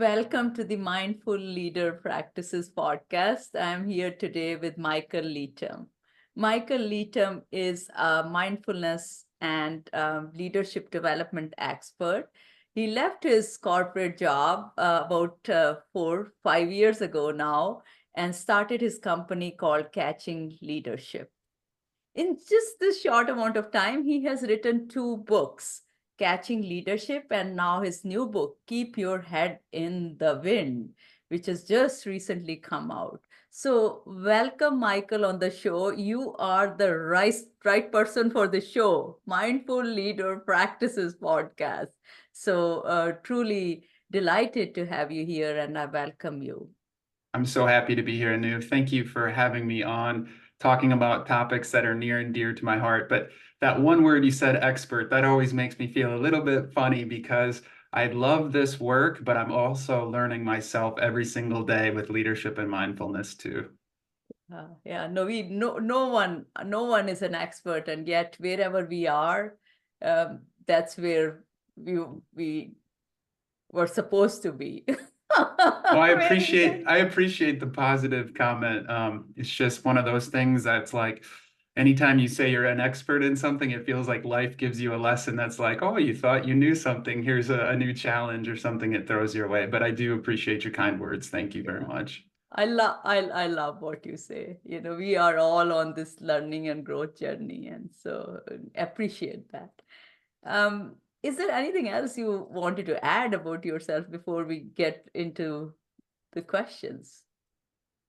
Welcome to the Mindful Leader Practices podcast. I'm here today with Michael Leytem. Michael Leytem is a mindfulness and leadership development expert. He left his corporate job about 5 years ago now and started his company called Catching Leadership. In just this short amount of time, he has written two books, Catching Leadership, and now his new book, Keep Your Head in the Wind, which has just recently come out. So, welcome, Michael, on the show. You are the right person for the show, Mindful Leader Practices podcast. So, truly delighted to have you here, and I welcome you. I'm so happy to be here, Anu. Thank you for having me on, talking about topics that are near and dear to my heart. But that one word you said, expert, that always makes me feel a little bit funny because I love this work, but I'm also learning myself every single day with leadership and mindfulness too. Yeah, no one is an expert, and yet wherever we are, that's where we were supposed to be. Well, Very good. I appreciate the positive comment. It's just one of those things that's like anytime you say you're an expert in something, it feels like life gives you a lesson that's like, oh, you thought you knew something. Here's a new challenge or something it throws your way. But I do appreciate your kind words. Thank you very Yeah, much. I love what you say. You know, we are all on this learning and growth journey, and so appreciate that. Um, is there anything else you wanted to add about yourself before we get into the questions?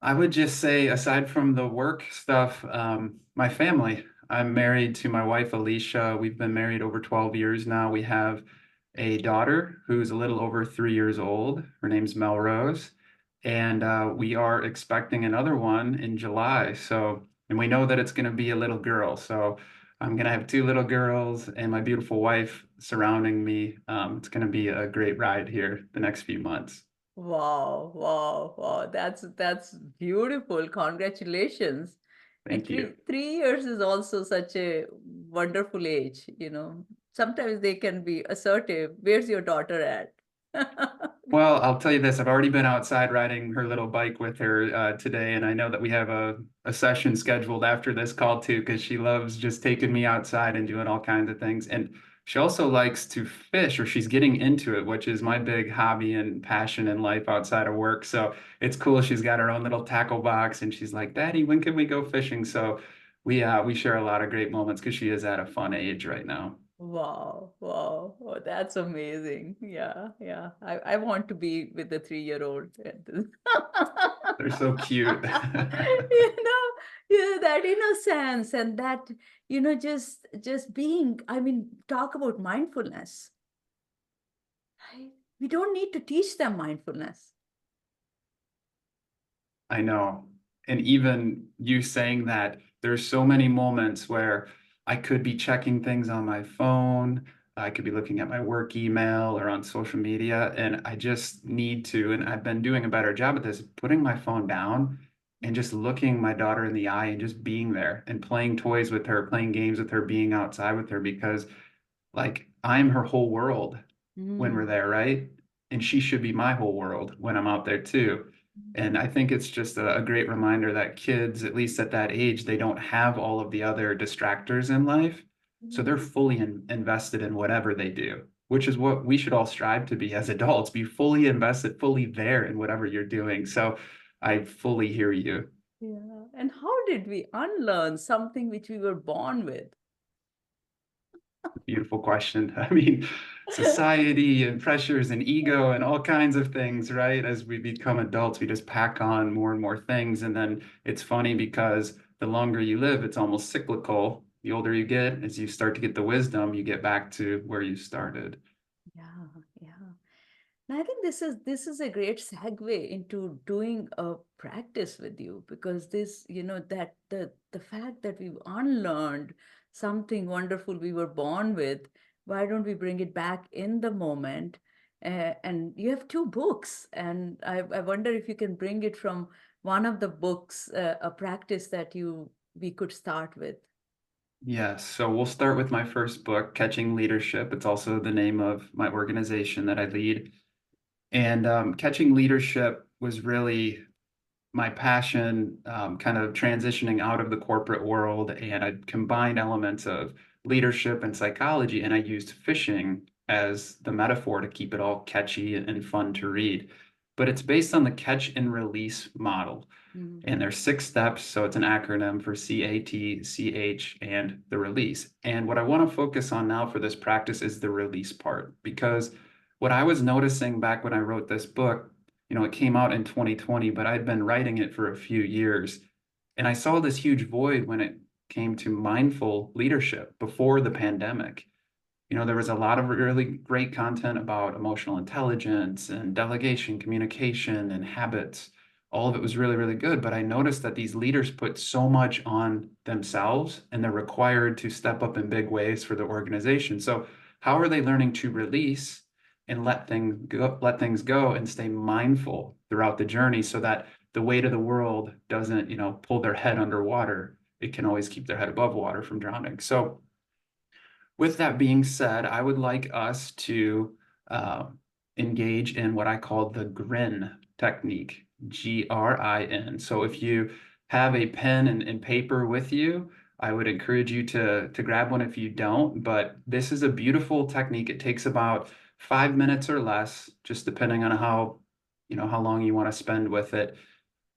I would just say, aside from the work stuff, my family. I'm married to my wife, Alicia. We've been married over 12 years now. We have a daughter who's a little over 3 years old. Her name's Melrose. And we are expecting another one in July. So, and we know that it's going to be a little girl. So I'm going to have two little girls and my beautiful wife surrounding me. It's going to be a great ride here the next few months. Wow, wow, wow. That's beautiful. Congratulations. And Thank you. 3 years is also such a wonderful age, you know. Sometimes they can be assertive. Where's your daughter at? Well, I'll tell you this, I've already been outside riding her little bike with her today, and I know that we have a session scheduled after this call too, because she loves just taking me outside and doing all kinds of things. And she also likes to fish, or she's getting into it, which is my big hobby and passion in life outside of work. So it's cool. She's got her own little tackle box, and she's like, "Daddy, when can we go fishing?" So we share a lot of great moments because she is at a fun age right now. Wow, wow, oh, that's amazing. Yeah, yeah. I want to be with the 3-year-old. They're so cute. You know, yeah, that innocence and that, just being, I mean, talk about mindfulness. Right? We don't need to teach them mindfulness. I know. And even you saying that, there's so many moments where I could be checking things on my phone, I could be looking at my work email or on social media, and I just need to, and I've been doing a better job at this, putting my phone down and just looking my daughter in the eye and just being there and playing toys with her, playing games with her, being outside with her because like I'm her whole world when we're Mm. there, right? And she should be my whole world when I'm out there too. And I think it's just a great reminder that kids, at least at that age, they don't have all of the other distractors in life. So they're fully invested in whatever they do, which is what we should all strive to be as adults, be fully invested, fully there in whatever you're doing. So I fully hear you. Yeah. And how did we unlearn something which we were born with? Beautiful question. I mean, society and pressures and ego and all kinds of things, right? As we become adults, we just pack on more and more things. And then it's funny because the longer you live, it's almost cyclical. The older you get, as you start to get the wisdom, you get back to where you started. Yeah, yeah. And I think this is a great segue into doing a practice with you because this, that the fact that we've unlearned something wonderful we were born with, why don't we bring it back in the moment? And you have two books, and I wonder if you can bring it from one of the books, a practice that you we could start with. Yes. So we'll start with my first book, Catching Leadership. It's also the name of my organization that I lead. And catching leadership was really my passion, kind of transitioning out of the corporate world. And I combined elements of leadership and psychology, and I used fishing as the metaphor to keep it all catchy and fun to read. But it's based on the catch and release model. Mm. And there's 6 steps, so it's an acronym for CAT, CH, and the release. And what I want to focus on now for this practice is the release part, because what I was noticing back when I wrote this book, it came out in 2020, but I'd been writing it for a few years. And I saw this huge void when it came to mindful leadership before the pandemic. There was a lot of really great content about emotional intelligence and delegation, communication, and habits. All of it was really, really good. But I noticed that these leaders put so much on themselves and they're required to step up in big ways for the organization. So, how are they learning to release and let things go and stay mindful throughout the journey so that the weight of the world doesn't, pull their head underwater? It can always keep their head above water from drowning. So, with that being said, I would like us to uh, engage in what I call the G.R.I.N technique, G.R.I.N. So if you have a pen and paper with you, I would encourage you to grab one if you don't. But this is a beautiful technique. It takes about 5 minutes or less, just depending on how long you want to spend with it.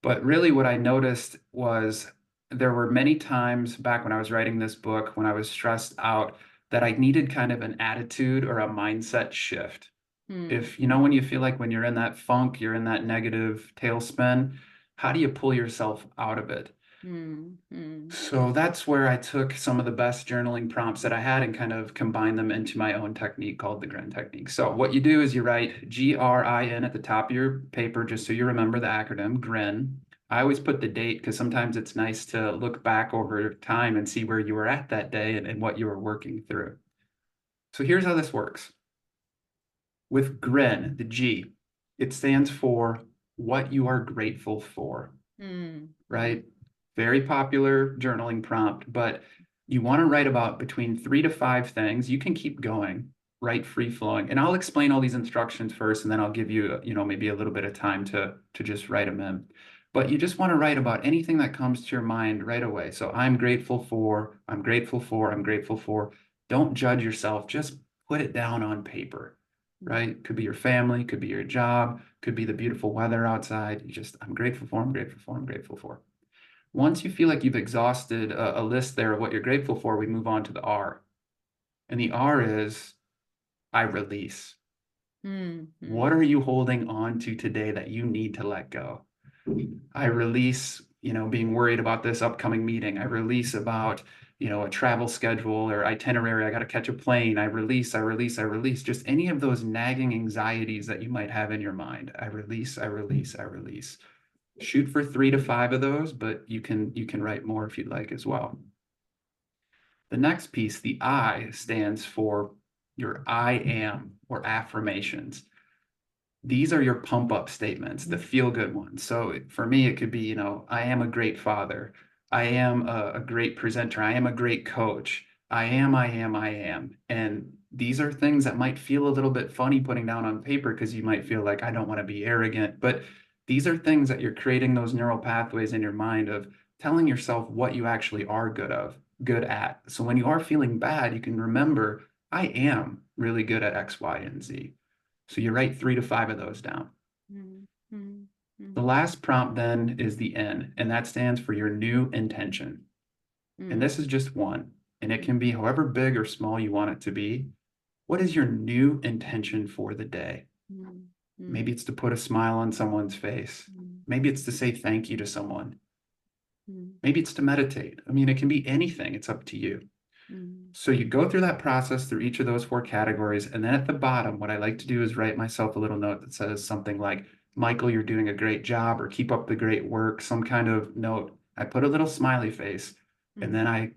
But really, what I noticed was there were many times back when I was writing this book, when I was stressed out, that I needed kind of an attitude or a mindset shift. Mm. If, when you feel like when you're in that funk, you're in that negative tailspin, how do you pull yourself out of it? Mm. Mm. So that's where I took some of the best journaling prompts that I had and kind of combined them into my own technique called the G.R.I.N technique. So what you do is you write G.R.I.N at the top of your paper, just so you remember the acronym, G.R.I.N. I always put the date because sometimes it's nice to look back over time and see where you were at that day and what you were working through. So here's how this works. With G.R.I.N, the G, it stands for what you are grateful for. Mm. Right? Very popular journaling prompt, but you want to write about between 3 to 5 things. You can keep going, write free flowing. And I'll explain all these instructions first, and then I'll give you, maybe a little bit of time to just write them in. But you just want to write about anything that comes to your mind right away. So I'm grateful for, I'm grateful for, I'm grateful for. Don't judge yourself. Just put it down on paper, right? Could be your family, could be your job, could be the beautiful weather outside. I'm grateful for, I'm grateful for, I'm grateful for. Once you feel like you've exhausted a list there of what you're grateful for, we move on to the R. And the R is I release. Mm. What are you holding on to today that you need to let go? I release, being worried about this upcoming meeting. I release about, a travel schedule or itinerary. I got to catch a plane. I release, I release, I release. Just any of those nagging anxieties that you might have in your mind. I release, I release, I release. Shoot for 3 to 5 of those, but you can write more if you'd like as well. The next piece, the I, stands for your I am or affirmations. These are your pump up statements, the feel good ones. So for me, it could be, I am a great father. I am a great presenter. I am a great coach. I am, I am, I am. And these are things that might feel a little bit funny putting down on paper because you might feel like I don't want to be arrogant. But these are things that you're creating those neural pathways in your mind of telling yourself what you actually are good at. So when you are feeling bad, you can remember, I am really good at X, Y, and Z. So you write 3 to 5 of those down. Mm. Mm. The last prompt then is the N, and that stands for your new intention. And this is just one, and it can be however big or small you want it to be. What is your new intention for the day? Mm. Maybe it's to put a smile on someone's face. Maybe it's to say thank you to someone. Maybe it's to meditate. I mean, it can be anything. It's up to you. So you go through that process through each of those 4 categories. And then at the bottom, what I like to do is write myself a little note that says something like, Michael, you're doing a great job, or keep up the great work, some kind of note. I put a little smiley face, and then I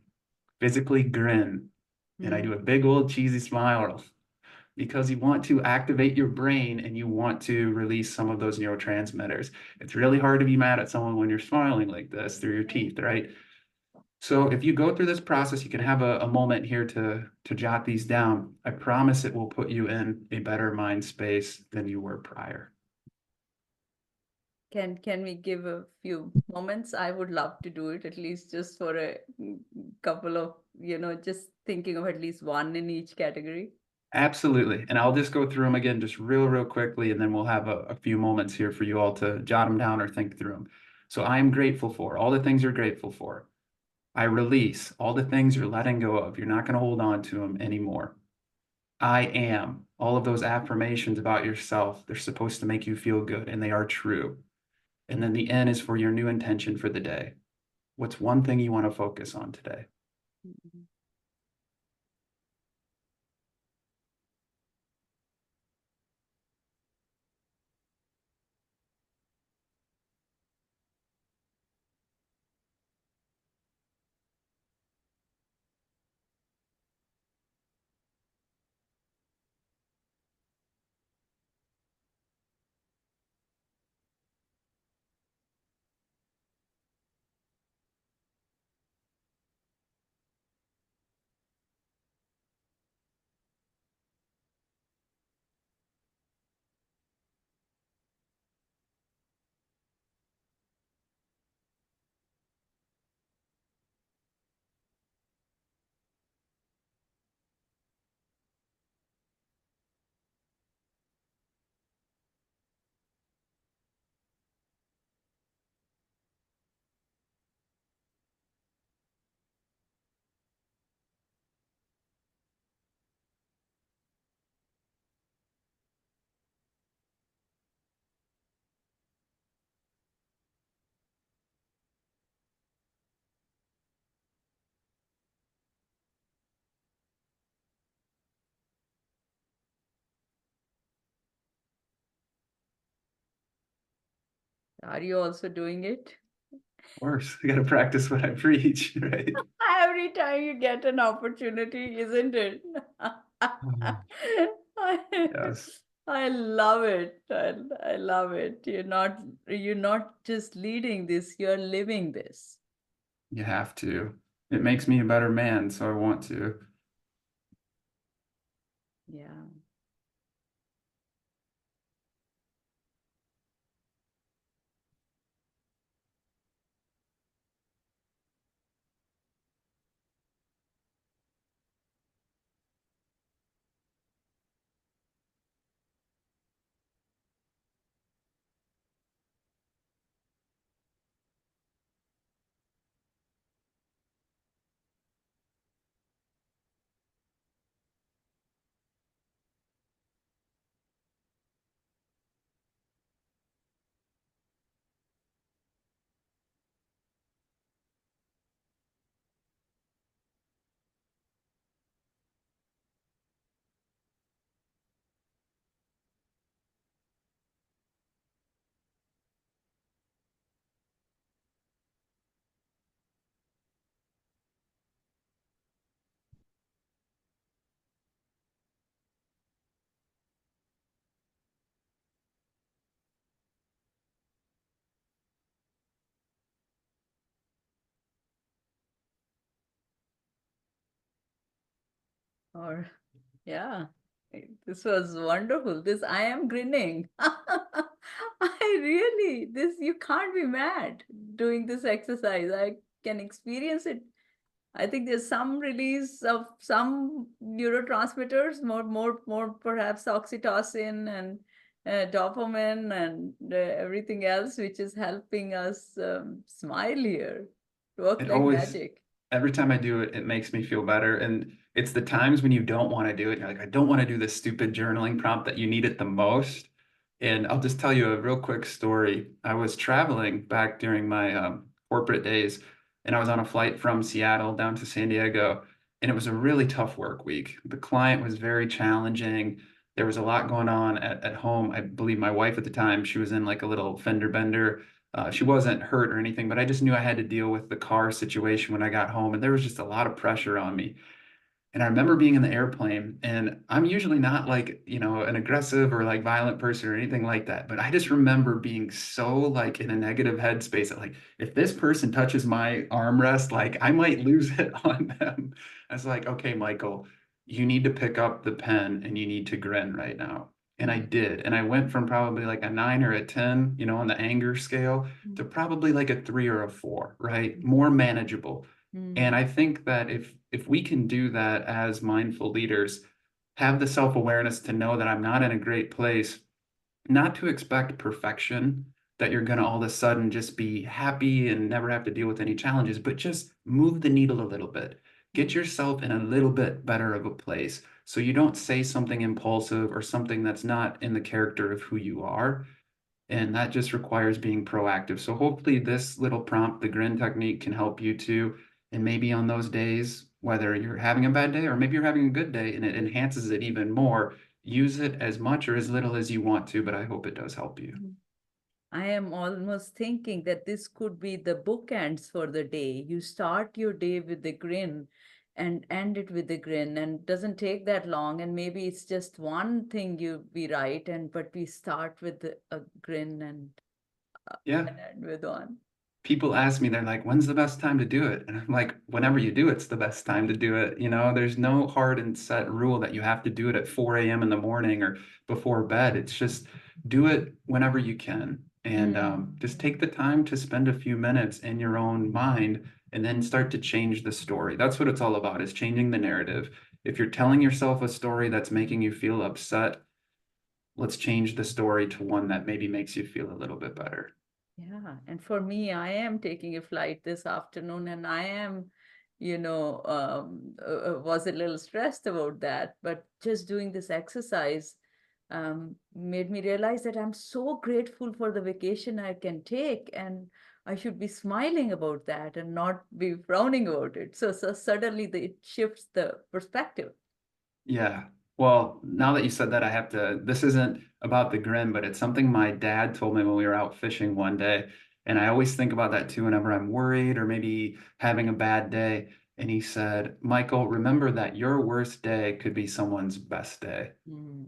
physically grin, and I do a big old cheesy smile because you want to activate your brain and you want to release some of those neurotransmitters. It's really hard to be mad at someone when you're smiling like this through your teeth, right? So if you go through this process, you can have a moment here to jot these down. I promise it will put you in a better mind space than you were prior. Can we give a few moments? I would love to do it, at least just for a couple of, just thinking of at least one in each category. Absolutely. And I'll just go through them again just real quickly, and then we'll have a few moments here for you all to jot them down or think through them. So I am grateful for all the things you're grateful for. I release all the things you're letting go of. You're not going to hold on to them anymore. I am all of those affirmations about yourself. They're supposed to make you feel good, and they are true. And then the N is for your new intention for the day. What's one thing you want to focus on today? Mhm. Are you also doing it? Of course, I got to practice what I preach, right? Every time you get an opportunity, isn't it? Oh, I, yes, I love it. I love it. You're not just leading this, you're living this. you have to. It makes me a better man, so I want to. Yeah. Or yeah, this was wonderful. This I am grinning. I really, this you can't be mad doing this exercise. I can experience it. I think there's some release of some neurotransmitters, more perhaps oxytocin and dopamine and everything else, which is helping us smile here. Work It like always, magic. every time I do it, it makes me feel better. And it's the times when you don't want to do it. You're like, I don't want to do this stupid journaling prompt that you need it the most. And I'll just tell you a real quick story. I was traveling back during my corporate days, and I was on a flight from Seattle down to San Diego, and it was a really tough work week. The client was very challenging. There was a lot going on at home. I believe my wife at the time, she was in like a little fender bender. She wasn't hurt or anything, but I just knew I had to deal with the car situation when I got home, and there was just a lot of pressure on me. And I remember being in the airplane, and I'm usually not like, an aggressive or like violent person or anything like that. But I just remember being so like in a negative headspace that like, if this person touches my armrest, like I might lose it on them. I was like, okay, Michael, you need to pick up the pen and you need to grin right now. And I Mm, did. And I went from probably like a 9 or a 10, on the anger scale to mm, probably like a 3 or a 4, right? More manageable. And mm, I think that if we can do that as mindful leaders, have the self-awareness to know that I'm not in a great place, not to expect perfection, that you're going to all of a sudden just be happy and never have to deal with any challenges, but just move the needle a little bit. Get mm, yourself in a little bit better of a place so you don't say something impulsive or something that's not in the character of who you are. And that just requires being proactive. So hopefully this little prompt, the grin technique, can help you too. And maybe on those days, whether you're having a bad day or maybe you're having a good day and it enhances it even more, use it as much or as little as you want to, but I hope it does help you. mm. I am almost thinking that this could be the bookends for the day. You start your day with a grin and end it with a grin, and it doesn't take that long. And maybe it's just one thing we write, and but we start with a grin uh, Yeah. and end with one. People ask me, they're like, when's the best time to do it? And I'm like, whenever you do, it's the best time to do it. There's no hard and set rule that you have to do it at 4 a.m. in the morning or before bed. It's just do it whenever you can. And just Mm. take the time to spend a few minutes in your own mind and then start to change the story. That's what it's all about, is changing the narrative. If you're telling yourself a story that's making you feel upset, let's change the story to one that maybe makes you feel a little bit better. Yeah, and for me, I am taking a flight this afternoon, and I am, was a little stressed about that. But just doing this exercise made me realize that I'm so grateful for the vacation I can take, and I should be smiling about that and not be frowning about it. So suddenly it shifts the perspective. Yeah. Well, now that you said that, this isn't about the grin, but it's something my dad told me when we were out fishing one day. And I always think about that too whenever I'm worried or maybe having a bad day. And he said, Michael, remember that your worst day could be someone's best day. Mm,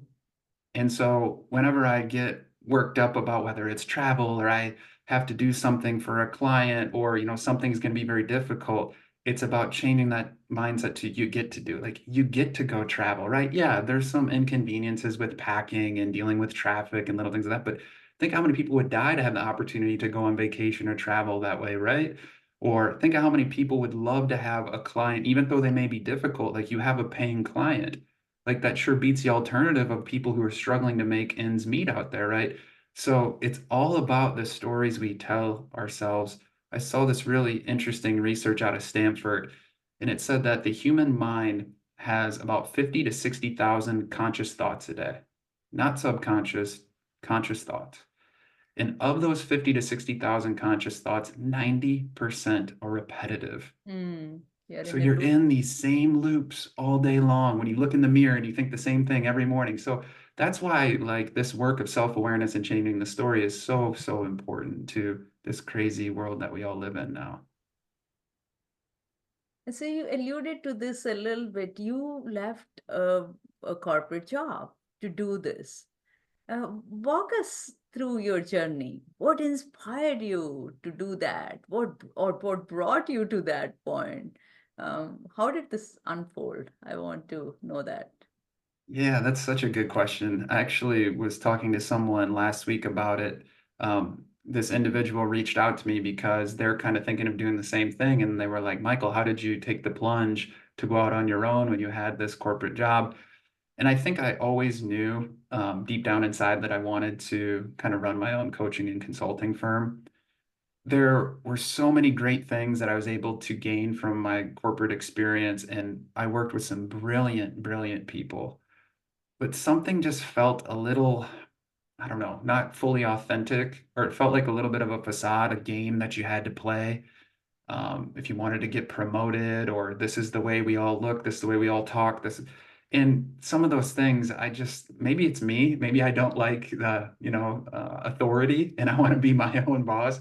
And so whenever I get worked up about whether it's travel or I have to do something for a client or, something's going to be very difficult, it's about changing that mindset to you get to do it. Like you get to go travel, right? Yeah, there's some inconveniences with packing and dealing with traffic and little things like that, but think how many people would die to have the opportunity to go on vacation or travel that way, right? Or think of how many people would love to have a client, even though they may be difficult, like you have a paying client, like that sure beats the alternative of people who are struggling to make ends meet out there, right? So it's all about the stories we tell ourselves. I saw this really interesting research out of Stanford, and it said that the human mind has about 50 to 60,000 conscious thoughts a day, not subconscious, conscious thoughts. And of those 50 to 60,000 conscious thoughts, 90% are repetitive. mm, you're So in a you're loop. in these same loops all day long when you look in the mirror and you think the same thing every morning. So that's why like this work of self-awareness and changing the story is so, so important to this crazy world that we all live in now. And so you alluded to this a little bit. You left a corporate job to do this. Walk us through your journey. What inspired you to do that? What brought you to that point? How did this unfold? I want to know that. Yeah, that's such a good question. I actually was talking to someone last week about it. This individual reached out to me because they're kind of thinking of doing the same thing. And they were like, Michael, how did you take the plunge to go out on your own when you had this corporate job? And I think I always knew deep down inside that I wanted to kind of run my own coaching and consulting firm. There were so many great things that I was able to gain from my corporate experience, and I worked with some brilliant, brilliant people. But something just felt a little, I don't know, not fully authentic, or it felt like a little bit of a facade, a game that you had to play if you wanted to get promoted, or this is the way we all look, this is the way we all talk, this, and some of those things, I just, maybe it's me, maybe I don't like the, authority and I want to be my own boss,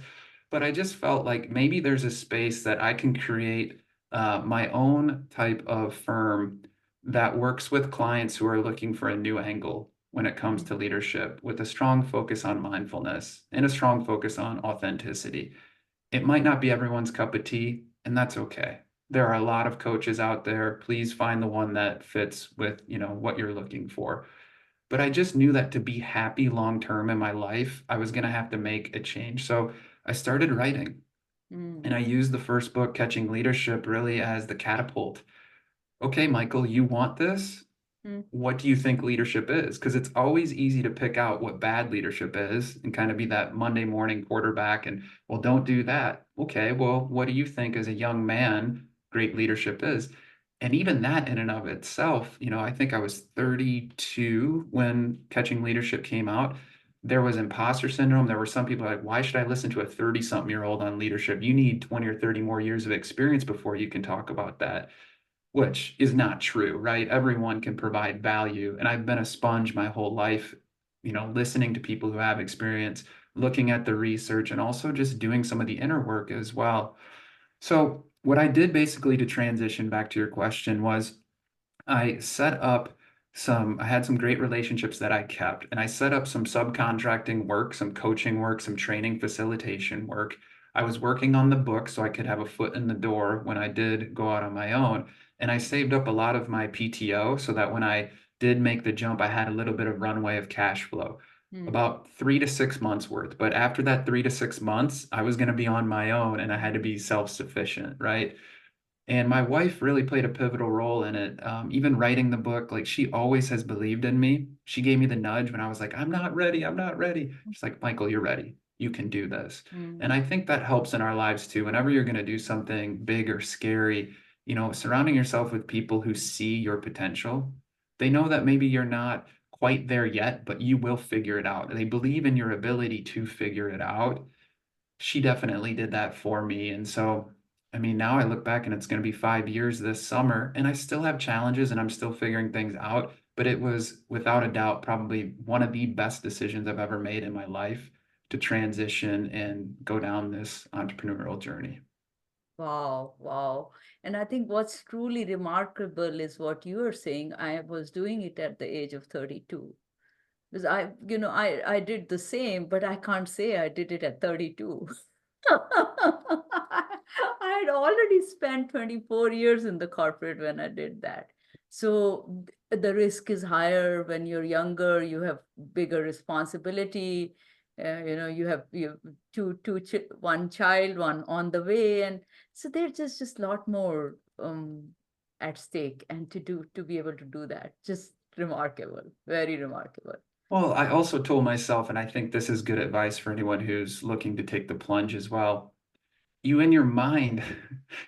but I just felt like maybe there's a space that I can create my own type of firm that works with clients who are looking for a new angle when it comes to leadership, with a strong focus on mindfulness and a strong focus on authenticity. It might not be everyone's cup of tea, and that's okay. There are a lot of coaches out there. Please find the one that fits with, what you're looking for. But I just knew that to be happy long term in my life, I was going to have to make a change. So I started writing, and I used the first book, Catching Leadership, really as the catapult. Okay, Michael, you want this? What do you think leadership is? Because it's always easy to pick out what bad leadership is and kind of be that Monday morning quarterback and, well, don't do that. Okay, well, what do you think as a young man great leadership is? And even that in and of itself, I think I was 32 when Catching Leadership came out. There was imposter syndrome. There were some people like, why should I listen to a 30-something-year-old on leadership? You need 20 or 30 more years of experience before you can talk about that, which is not true, right? Everyone can provide value. And I've been a sponge my whole life, listening to people who have experience, looking at the research, and also just doing some of the inner work as well. So, what I did basically to transition back to your question was I had some great relationships that I kept, and I set up some subcontracting work, some coaching work, some training facilitation work. I was working on the book so I could have a foot in the door when I did go out on my own. And I saved up a lot of my PTO so that when I did make the jump, I had a little bit of runway of cash flow, about 3 to 6 months worth. But after that 3 to 6 months, I was going to be on my own and I had to be self-sufficient, right? And my wife really played a pivotal role in it. Even writing the book, like she always has believed in me. She gave me the nudge when I was like, I'm not ready. I'm not ready. She's like, Michael, you're ready. You can do this. And I think that helps in our lives too. Whenever you're going to do something big or scary, surrounding yourself with people who see your potential. They know that maybe you're not quite there yet, but you will figure it out. They believe in your ability to figure it out. She definitely did that for me. And so, I mean, now I look back and it's going to be 5 years this summer, and I still have challenges and I'm still figuring things out. But it was without a doubt probably one of the best decisions I've ever made in my life to transition and go down this entrepreneurial journey. Wow, wow. And I think what's truly remarkable is what you are saying. I was doing it at the age of 32. Because I did the same, but I can't say I did it at 32. I had already spent 24 years in the corporate when I did that. So the risk is higher when you're younger, you have bigger responsibility. You have one child, one on the way, and so there's just a lot more at stake, and to be able to do that, just remarkable, very remarkable. Well, I also told myself, and I think this is good advice for anyone who's looking to take the plunge as well. You in your mind,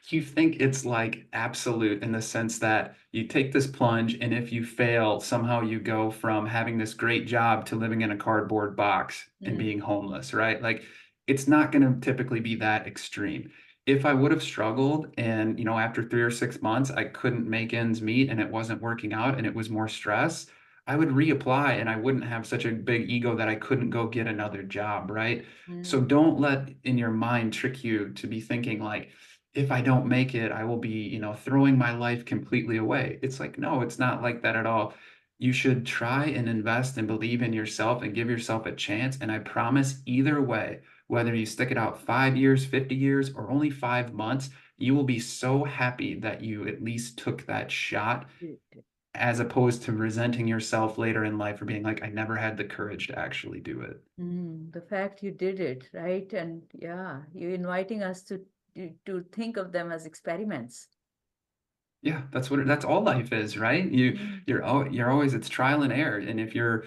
you think it's like absolute in the sense that you take this plunge, and if you fail, somehow you go from having this great job to living in a cardboard box and being homeless, right? Like it's not going to typically be that extreme. If I would have struggled and, after 3 or 6 months, I couldn't make ends meet and it wasn't working out and it was more stress, I would reapply and I wouldn't have such a big ego that I couldn't go get another job, right? So don't let in your mind trick you to be thinking like, if I don't make it, I will be, throwing my life completely away. It's like, no, it's not like that at all. You should try and invest and believe in yourself and give yourself a chance. And I promise either way, whether you stick it out 5 years, 50 years, or only 5 months, you will be so happy that you at least took that shot, as opposed to resenting yourself later in life for being like, I never had the courage to actually do it. The fact you did it, right? And yeah, you're inviting us to think of them as experiments. Yeah, that's all life is, right? You're always, it's trial and error. And if you're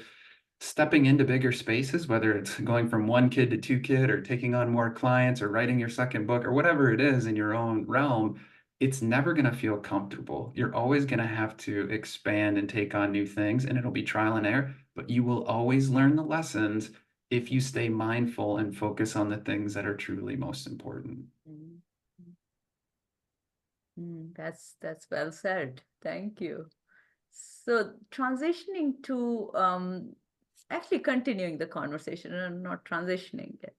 stepping into bigger spaces, whether it's going from one kid to two kid or taking on more clients or writing your second book or whatever it is in your own realm, it's never going to feel comfortable. You're always going to have to expand and take on new things, and it'll be trial and error, but you will always learn the lessons if you stay mindful and focus on the things that are truly most important. Mm. That's well said. Thank you. So transitioning to actually continuing the conversation and not transitioning it.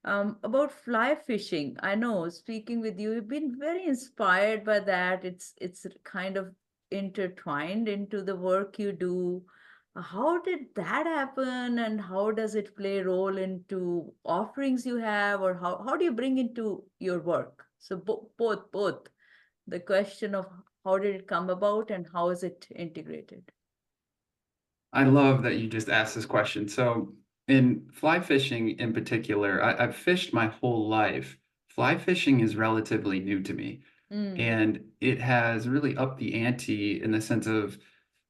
About fly fishing, I know speaking with you, you've been very inspired by that. It's kind of intertwined into the work you do. How did that happen, and how does it play a role into offerings you have, or how do you bring into your work? So both the question of how did it come about and how is it integrated? I love that you just asked this question. So, in fly fishing in particular, I've fished my whole life. Fly fishing is relatively new to me, Mm, and it has really upped the ante in the sense of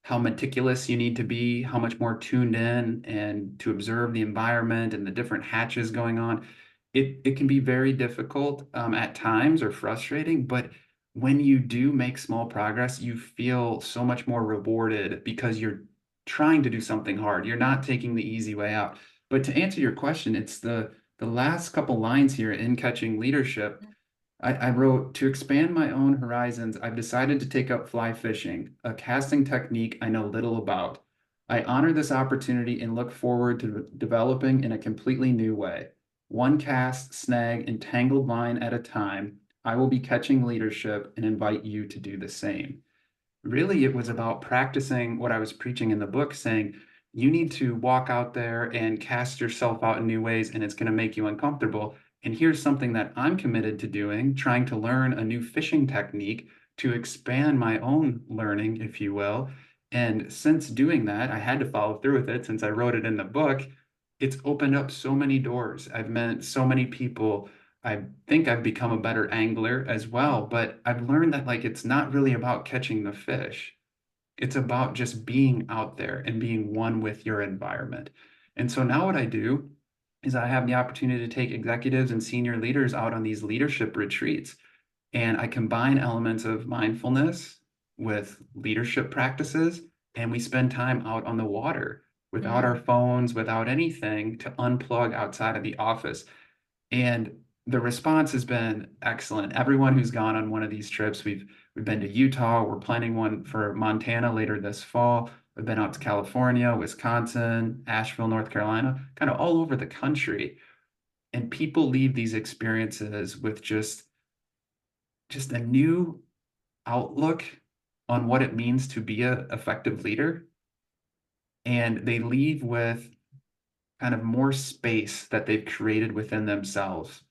how meticulous you need to be, how much more tuned in, and to observe the environment and the different hatches going on. It can be very difficult at times or frustrating, but when you do make small progress, you feel so much more rewarded because you're trying to do something hard. You're not taking the easy way out. But to answer your question, it's the last couple lines here in Catching Leadership. I wrote, to expand my own horizons, I've decided to take up fly fishing, a casting technique I know little about. I honor this opportunity and look forward to developing in a completely new way. One cast, snag, and tangled line at a time, I will be catching leadership and invite you to do the same. Really, it was about practicing what I was preaching in the book, saying you need to walk out there and cast yourself out in new ways, and it's going to make you uncomfortable. And here's something that I'm committed to doing, trying to learn a new fishing technique to expand my own learning, if you will. And since doing that, I had to follow through with it since I wrote it in the book. It's opened up so many doors. I've met so many people. I think I've become a better angler as well, but I've learned that like it's not really about catching the fish. It's about just being out there and being one with your environment. And so now what I do is I have the opportunity to take executives and senior leaders out on these leadership retreats. And I combine elements of mindfulness with leadership practices, and we spend time out on the water without our mm, phones, without anything to unplug outside of the office. And the response has been excellent. Everyone who's gone on one of these trips, we've been to Utah, we're planning one for Montana later this fall. We've been out to California, Wisconsin, Asheville, North Carolina, kind of all over the country. And people leave these experiences with just a new outlook on what it means to be an effective leader. And they leave with kind of more space that they've created within themselves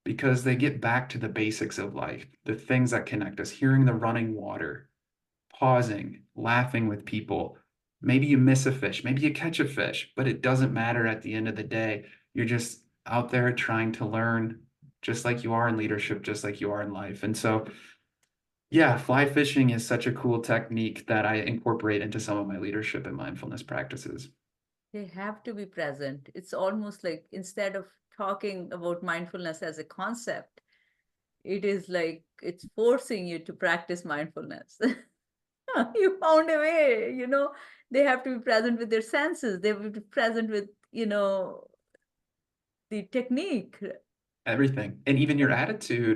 because they get back to the basics of life, the things that connect us, hearing the running water, pausing, laughing with people. Maybe you miss a fish, maybe you catch a fish, but it doesn't matter at the end of the day. You're just out there trying to learn, just like you are in leadership, just like you are in life. And so, yeah, fly fishing is such a cool technique that I incorporate into some of my leadership and mindfulness practices. they have to be present. It's almost like instead of talking about mindfulness as a concept, it is like it's forcing you to practice mindfulness. You found a way, they have to be present with their senses. They have to be present with, the technique. Everything. And even your attitude,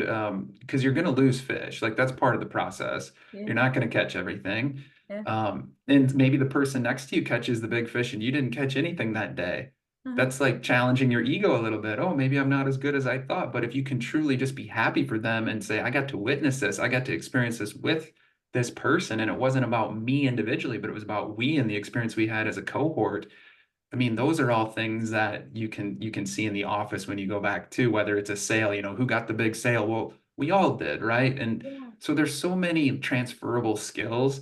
because you're going to lose fish. Like that's part of the process. Yeah, You're not going to catch everything. yeah. And maybe the person next to you catches the big fish and you didn't catch anything that day. Uh-huh. That's like challenging your ego a little bit. Oh, maybe I'm not as good as I thought. But if you can truly just be happy for them and say, I got to witness this, I got to experience this with this person. And it wasn't about me individually, but it was about we and the experience we had as a cohort. I mean, those are all things that you can see in the office when you go back to, whether it's a sale, who got the big sale? Well, we all did, right? And Yeah. so there's so many transferable skills.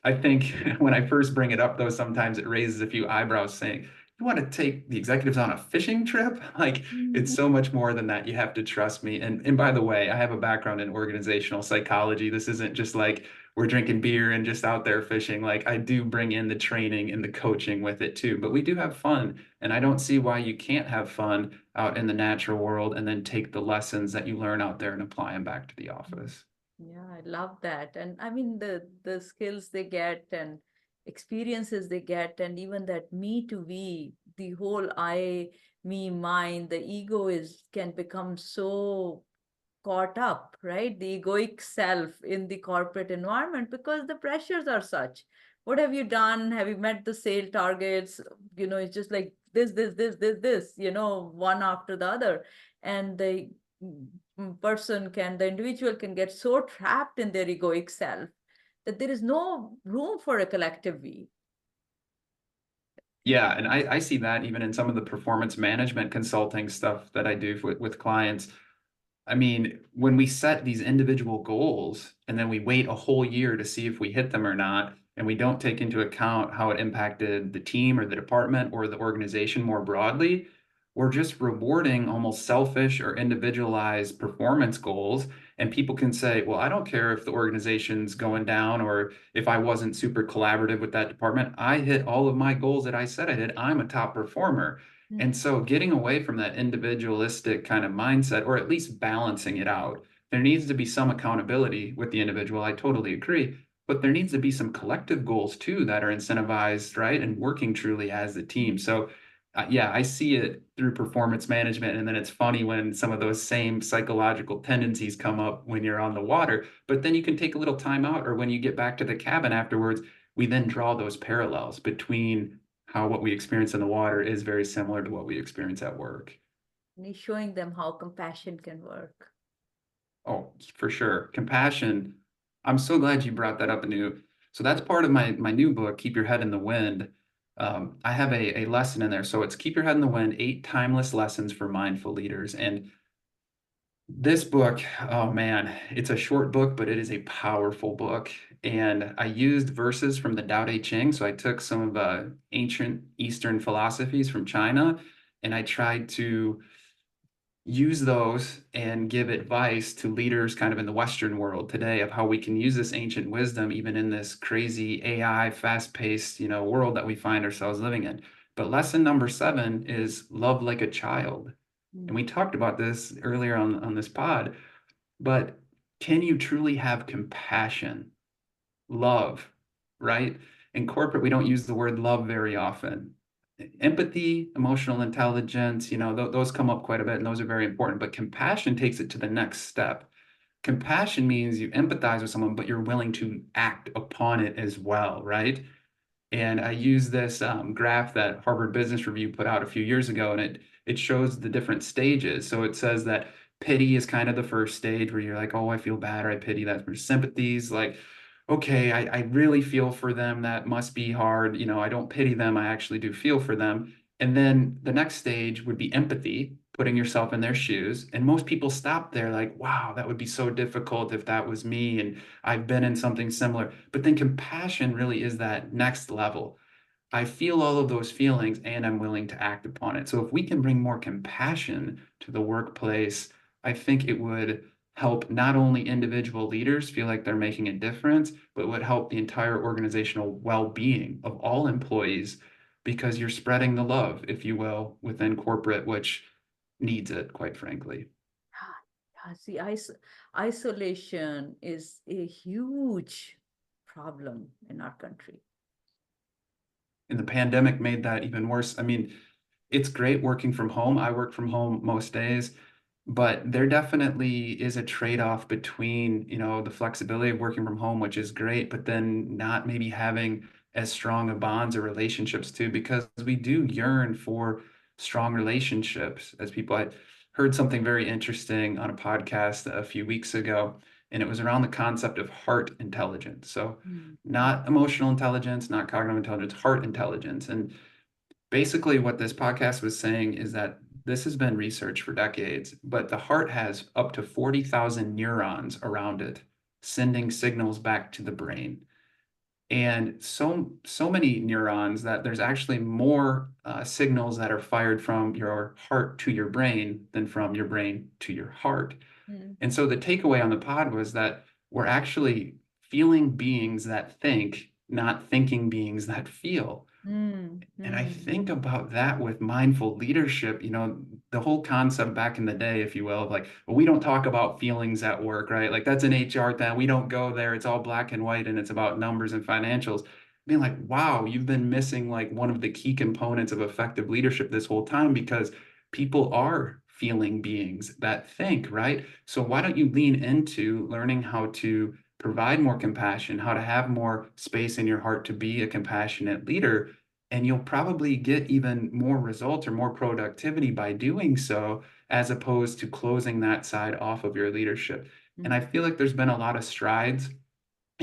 I think when I first bring it up, though, sometimes it raises a few eyebrows saying, you want to take the executives on a fishing trip? Like, it's Mhm. so much more than that. You have to trust me. And by the way, I have a background in organizational psychology. This isn't just like we're drinking beer and just out there fishing. Like, I do bring in the training and the coaching with it too. But we do have fun. And I don't see why you can't have fun out in the natural world and then take the lessons that you learn out there and apply them back to the office. Yeah, I love that. And I mean the skills they get and experiences they get, and even that me to we, the whole I, me, mine, the ego is can become so caught up, right? The egoic self in the corporate environment because the pressures are such. What have you done? Have you met the sale targets? It's just like this, one after the other. And the individual can get so trapped in their egoic self that there is no room for a collective we. Yeah, and I see that even in some of the performance management consulting stuff that I do with clients. I mean, when we set these individual goals and then we wait a whole year to see if we hit them or not, and we don't take into account how it impacted the team or the department or the organization more broadly, we're just rewarding almost selfish or individualized performance goals. And people can say, well, I don't care if the organization's going down or if I wasn't super collaborative with that department. I hit all of my goals that I said I did. I'm a top performer. And so getting away from that individualistic kind of mindset, or at least balancing it out, there needs to be some accountability with the individual. I totally agree. But there needs to be some collective goals too that are incentivized, right? And working truly as the team. So, yeah, I see it through performance management. And then it's funny when some of those same psychological tendencies come up when you're on the water. But then you can take a little time out, or when you get back to the cabin afterwards, we then draw those parallels between how what we experience in the water is very similar to what we experience at work. And he's showing them how compassion can work. Oh, for sure. Compassion. I'm so glad you brought that up, Anu. So that's part of my new book, Keep Your Head in the Wind. I have a lesson in there. So it's Keep Your Head in the Wind, 8 timeless lessons for mindful leaders. And this book, oh man, it's a short book, but it is a powerful book. And I used verses from the Tao Te Ching. So I took some of the ancient Eastern philosophies from China, and I tried to use those and give advice to leaders kind of in the Western world today of how we can use this ancient wisdom even in this crazy AI, fast-paced, world that we find ourselves living in. But lesson number 7 is love like a child. And we talked about this earlier on this pod, but can you truly have compassion, love, right? In corporate, we don't use the word love very often. Empathy, emotional intelligence, those come up quite a bit, and those are very important. But compassion takes it to the next step. Compassion means you empathize with someone, but you're willing to act upon it as well, right? And I use this graph that Harvard Business Review put out a few years ago, and it shows the different stages. So it says that pity is kind of the first stage where you're like, oh, I feel bad, or I pity that. For sympathies, like, okay, I really feel for them. That must be hard. I don't pity them. I actually do feel for them. And then the next stage would be empathy, putting yourself in their shoes. And most people stop there like, wow, that would be so difficult if that was me. And I've been in something similar. But then compassion really is that next level. I feel all of those feelings and I'm willing to act upon it. So if we can bring more compassion to the workplace, I think it would help not only individual leaders feel like they're making a difference, but would help the entire organizational well-being of all employees because you're spreading the love, if you will, within corporate, which needs it, quite frankly. See, isolation is a huge problem in our country. And the pandemic made that even worse. I mean, it's great working from home. I work from home most days, but there definitely is a trade-off between, the flexibility of working from home, which is great, but then not maybe having as strong of bonds or relationships too, because we do yearn for strong relationships as people. I heard something very interesting on a podcast a few weeks ago, and it was around the concept of heart intelligence. So not emotional intelligence, not cognitive intelligence, heart intelligence. And basically what this podcast was saying is that this has been researched for decades, but the heart has up to 40,000 neurons around it, sending signals back to the brain. And so many neurons that there's actually more signals that are fired from your heart to your brain than from your brain to your heart. And so the takeaway on the pod was that we're actually feeling beings that think, not thinking beings that feel. And I think about that with mindful leadership, the whole concept back in the day, if you will, of like, well, we don't talk about feelings at work, right? Like that's an HR thing. We don't go there. It's all black and white and it's about numbers and financials. Being like, wow, you've been missing like one of the key components of effective leadership this whole time because people are feeling beings that think, right? So why don't you lean into learning how to provide more compassion, how to have more space in your heart to be a compassionate leader? And you'll probably get even more results or more productivity by doing so, as opposed to closing that side off of your leadership. And I feel like there's been a lot of strides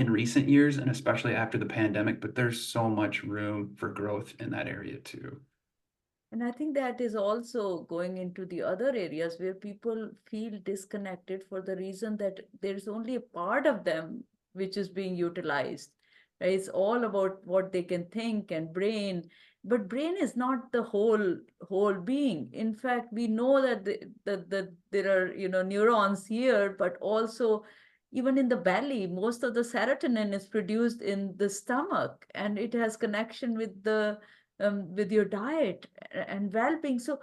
in recent years, and especially after the pandemic, but there's so much room for growth in that area too. And I think that is also going into the other areas where people feel disconnected for the reason that there's only a part of them which is being utilized. Right? It's all about what they can think and brain, but brain is not the whole being. In fact, we know that there are neurons here, but also even in the belly, most of the serotonin is produced in the stomach, and it has connection with your diet and well-being. So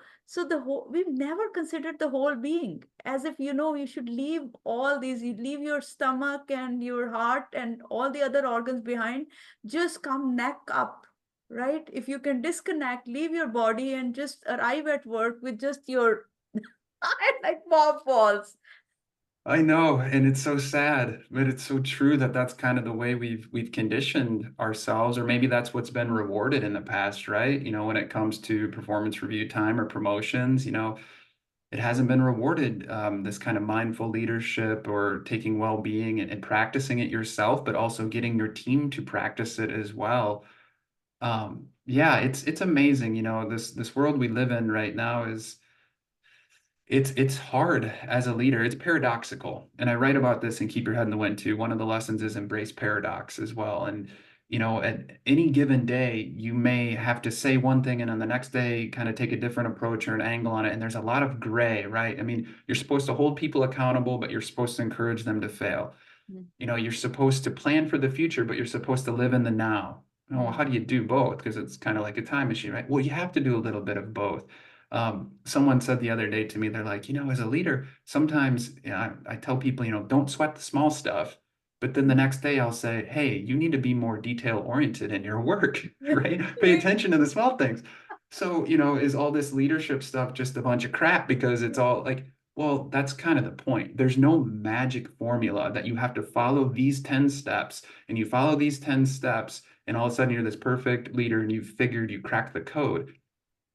the whole, we've never considered the whole being, as if you should leave all these, you leave your stomach and your heart and all the other organs behind, just come neck up, right? If you can disconnect, leave your body and just arrive at work with just your like mob balls. I know, and it's so sad, but it's so true that that's kind of the way we've conditioned ourselves, or maybe that's what's been rewarded in the past, right? When it comes to performance review time or promotions, it hasn't been rewarded, this kind of mindful leadership or taking well-being and practicing it yourself, but also getting your team to practice it as well. Yeah, it's amazing. This world we live in right now is it's hard as a leader. It's paradoxical. And I write about this in Keep Your Head in the Wind too. One of the lessons is embrace paradox as well. And at any given day, you may have to say one thing and on the next day kind of take a different approach or an angle on it. And there's a lot of gray, right? I mean, you're supposed to hold people accountable, but you're supposed to encourage them to fail. You're supposed to plan for the future, but you're supposed to live in the now. Well, how do you do both? Because it's kind of like a time machine, right? Well, you have to do a little bit of both. Someone said the other day to me, they're like, as a leader, sometimes I tell people, don't sweat the small stuff. But then the next day I'll say, hey, you need to be more detail oriented in your work, right? Pay attention to the small things. So, is all this leadership stuff just a bunch of crap because it's all like, well, that's kind of the point. There's no magic formula that you have to follow these 10 steps and you follow these 10 steps and all of a sudden you're this perfect leader and you've figured you cracked the code.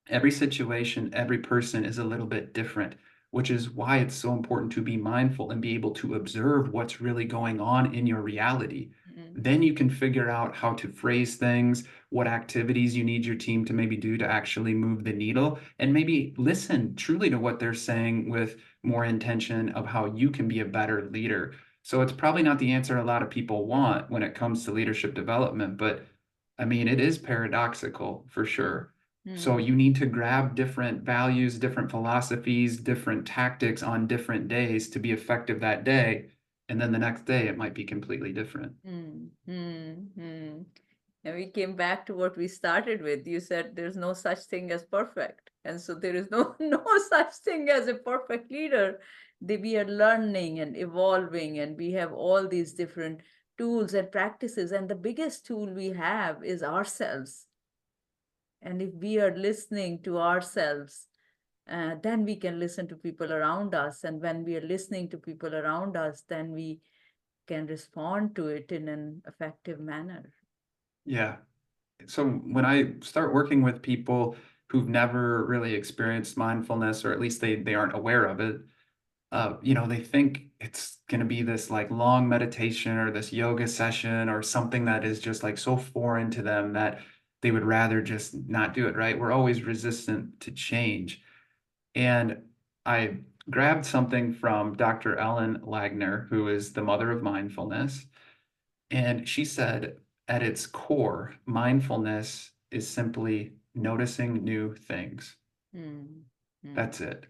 Every situation, every person is a little bit different, which is why it's so important to be mindful and be able to observe what's really going on in your reality. Mm. Then you can figure out how to phrase things, what activities you need your team to maybe do to actually move the needle, and maybe listen truly to what they're saying with more intention of how you can be a better leader. So it's probably not the answer a lot of people want when it comes to leadership development, but I mean, it is paradoxical for sure. So Mm. you need to grab different values, different philosophies, different tactics on different days to be effective that day. And then the next day it might be completely different. Mm. Mm. Mm. And we came back to what we started with. You said there's no such thing as perfect. And so there is no, no such thing as a perfect leader. We are learning and evolving, and we have all these different tools and practices. And the biggest tool we have is ourselves. And if we are listening to ourselves, then we can listen to people around us. And when we are listening to people around us, then we can respond to it in an effective manner. Yeah. So when I start working with people who've never really experienced mindfulness, or at least they aren't aware of it, they think it's going to be this like long meditation or this yoga session or something that is just like so foreign to them that they would rather just not do it, right? We're always resistant to change. And I grabbed something from Dr. Ellen Lagner, who is the mother of mindfulness. And she said, at its core, mindfulness is simply noticing new things. Mm. Mm. That's it.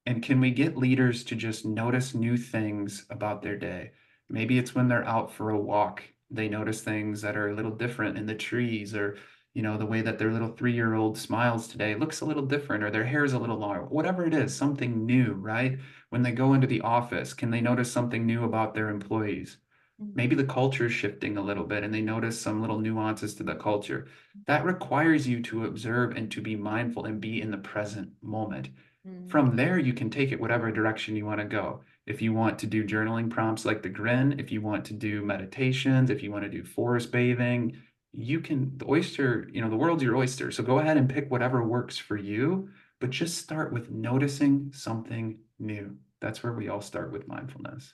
And can we get leaders to just notice new things about their day? Maybe it's when they're out for a walk, they notice things that are a little different in the trees, or, the way that their little 3-year-old smiles today looks a little different, or their hair is a little longer, whatever it is, something new, right? When they go into the office, can they notice something new about their employees? Mm. Maybe the culture is shifting a little bit and they notice some little nuances to the culture. That requires you to observe and to be mindful and be in the present moment. Mm. From there, you can take it whatever direction you want to go. If you want to do journaling prompts like the G.R.I.N, if you want to do meditations, if you want to do forest bathing, the world's your oyster. So go ahead and pick whatever works for you, but just start with noticing something new. That's where we all start with mindfulness.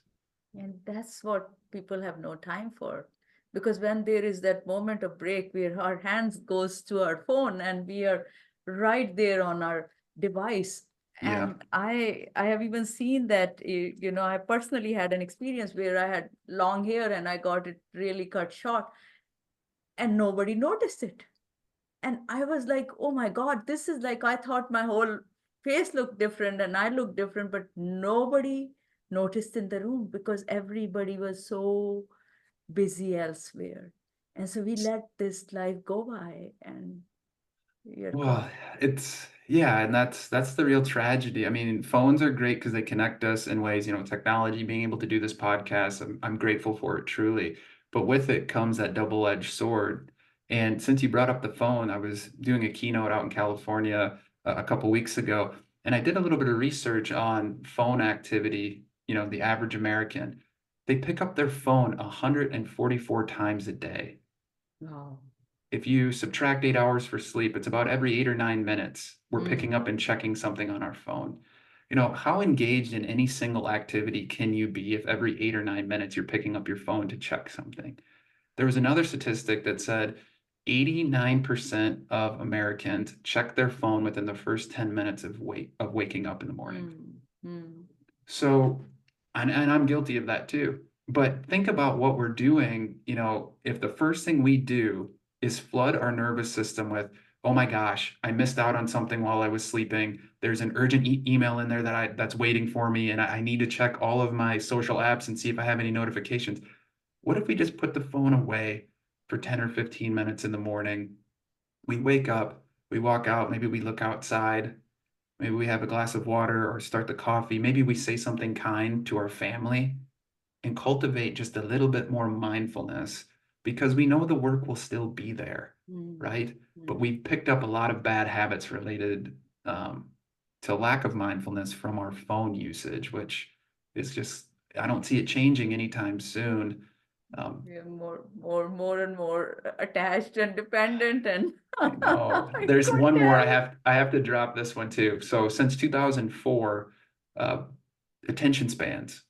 And that's what people have no time for. because when there is that moment of break where our hands goes to our phone and we are right there on our device. Yeah. And I have even seen that, I personally had an experience where I had long hair and I got it really cut short and nobody noticed it. And I was like, oh my God, this is like, I thought my whole face looked different and I looked different, but nobody noticed in the room because everybody was so busy elsewhere. And so we let this life go by and we are caught. Well, yeah, and that's the real tragedy. I mean, phones are great because they connect us in ways, technology, being able to do this podcast, I'm grateful for it truly. But with it comes that double-edged sword. And since you brought up the phone, I was doing a keynote out in California a couple weeks ago, and I did a little bit of research on phone activity, the average American. They pick up their phone 144 times a day. Wow. If you subtract 8 hours for sleep, it's about every 8 or 9 minutes we're Mm. picking up and checking something on our phone. How engaged in any single activity can you be if every 8 or 9 minutes you're picking up your phone to check something? There was another statistic that said 89% of Americans check their phone within the first 10 minutes of waking up in the morning. Mm. Mm. So, and I'm guilty of that too. But think about what we're doing, if the first thing we do is flood our nervous system with, oh my gosh, I missed out on something while I was sleeping. There's an urgent email in there that's waiting for me, and I need to check all of my social apps and see if I have any notifications. What if we just put the phone away for 10 or 15 minutes in the morning? We wake up, we walk out, maybe we look outside, maybe we have a glass of water or start the coffee. Maybe we say something kind to our family and cultivate just a little bit more mindfulness because we know the work will still be there, Mm. right? But Mm. we've picked up a lot of bad habits related to lack of mindfulness from our phone usage, which is just, I don't see it changing anytime soon. We are more and more attached and dependent, and I know. I There's could one more tell. I have to drop this one too. So since 2004, uh, attention spans.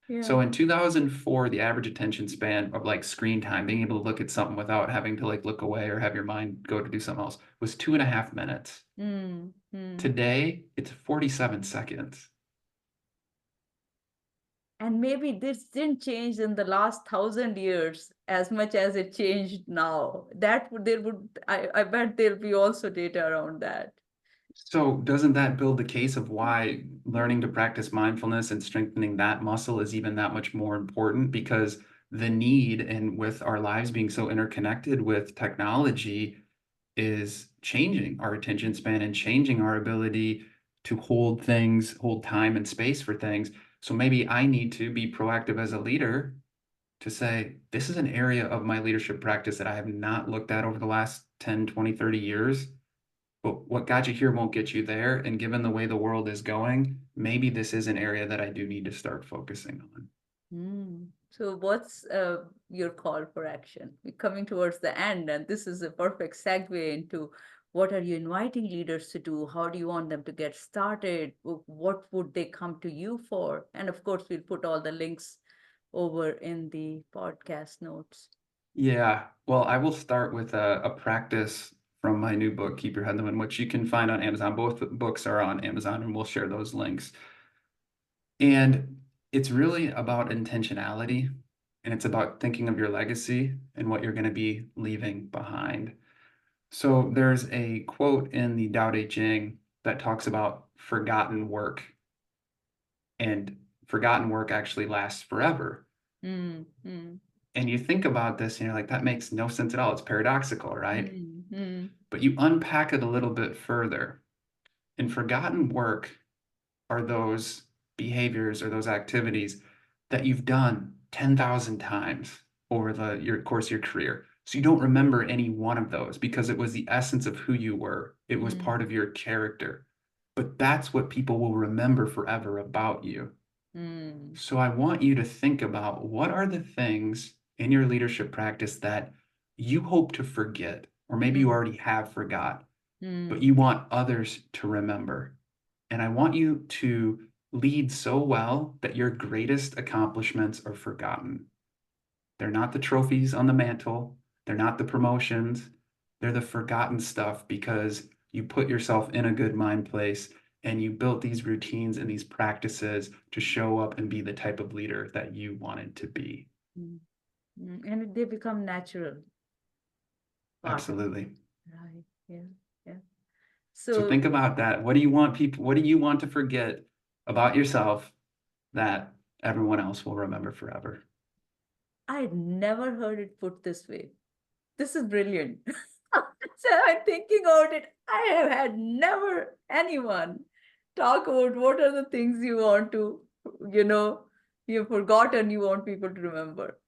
Yeah. So in 2004, the average attention span of like screen time, being able to look at something without having to like look away or have your mind go to do something else, was 2.5 minutes. Mm. Mm. Today, it's 47 seconds. And maybe this didn't change in the last 1,000 years as much as it changed now. I bet there'll be also data around that. So doesn't that build the case of why learning to practice mindfulness and strengthening that muscle is even that much more important? Because the need, and with our lives being so interconnected with technology, is changing our attention span and changing our ability to hold things, hold time and space for things. So maybe I need to be proactive as a leader to say, this is an area of my leadership practice that I have not looked at over the last 10, 20, 30 years. But what got you here won't get you there. And given the way the world is going, maybe this is an area that I do need to start focusing on. So what's your call for action? We're coming towards the end, and this is a perfect segue into what are you inviting leaders to do? How do you want them to get started? What would they come to you for? And of course, we'll put all the links over in the podcast notes. Yeah, well, I will start with a practice from my new book, Keep Your Head in the Wind, which you can find on Amazon. Both books are on Amazon, and we'll share those links. And it's really about intentionality, and it's about thinking of your legacy and what you're going to be leaving behind. So there's a quote in the Tao Te Ching that talks about forgotten work, and forgotten work actually lasts forever. Mm, mm, And you think about this and you're like, that makes no sense at all. It's paradoxical, right? mm, mm, But you unpack it a little bit further. And forgotten work are those behaviors or those activities that you've done 10,000 times over your course of your career. So you don't remember any one of those because it was the essence of who you were. It was part mm, of your character. But that's what people will remember forever about you. mm, So I want you to think about what are the things in your leadership practice that you hope to forget, or maybe you mm, already have forgot, but mm, you want others to remember. And I want you to lead so well that your greatest accomplishments are forgotten, They're not the trophies on the mantle. They're not the promotions. They're the forgotten stuff because you put yourself in a good mind place and you built these routines and these practices to show up and be the type of leader that you wanted to be. And they become natural part of Absolutely. it. Right. Yeah. Yeah. So So think about that. What do you want to forget about yourself that everyone else will remember forever? I never heard it put this way. This is brilliant. So I'm thinking about it. I have had never anyone talk about what are the things you want to, you know, you've forgotten you want people to remember.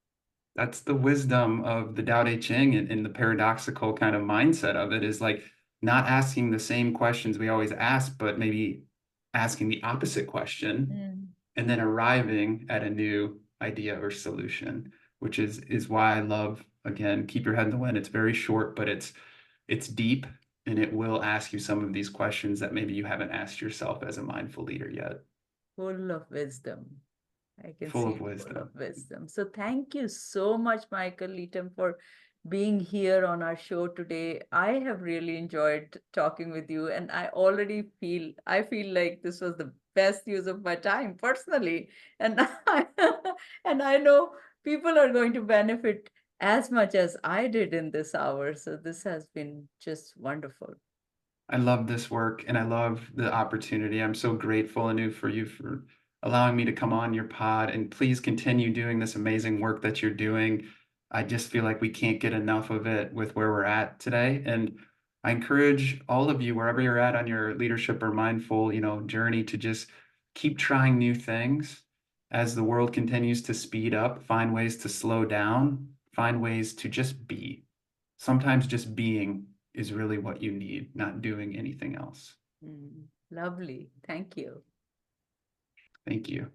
That's the wisdom of the Tao Te Ching and the paradoxical kind of mindset of it is like not asking the same questions we always ask, but maybe asking the opposite question and then arriving at a new idea or solution, which is why I love, again, Keep Your Head in the Wind. It's very short, but it's deep and it will ask you some of these questions that maybe you haven't asked yourself as a mindful leader yet. Full of wisdom. I can Full see of it full of wisdom. wisdom. So thank you so much, Michael Leytem, for being here on our show today. I have really enjoyed talking with you, and I feel like this was the best use of my time personally. And and I know people are going to benefit as much as I did in this hour. So this has been just wonderful. I love this work and I love the opportunity. I'm so grateful, Anu, for you for allowing me to come on your pod. And please continue doing this amazing work that you're doing. I just feel like we can't get enough of it with where we're at today. And I encourage all of you, wherever you're at on your leadership or mindful, journey, to just keep trying new things as the world continues to speed up, find ways to slow down, find ways to just be. Sometimes just being is really what you need, not doing anything else. Lovely. Thank you. Thank you.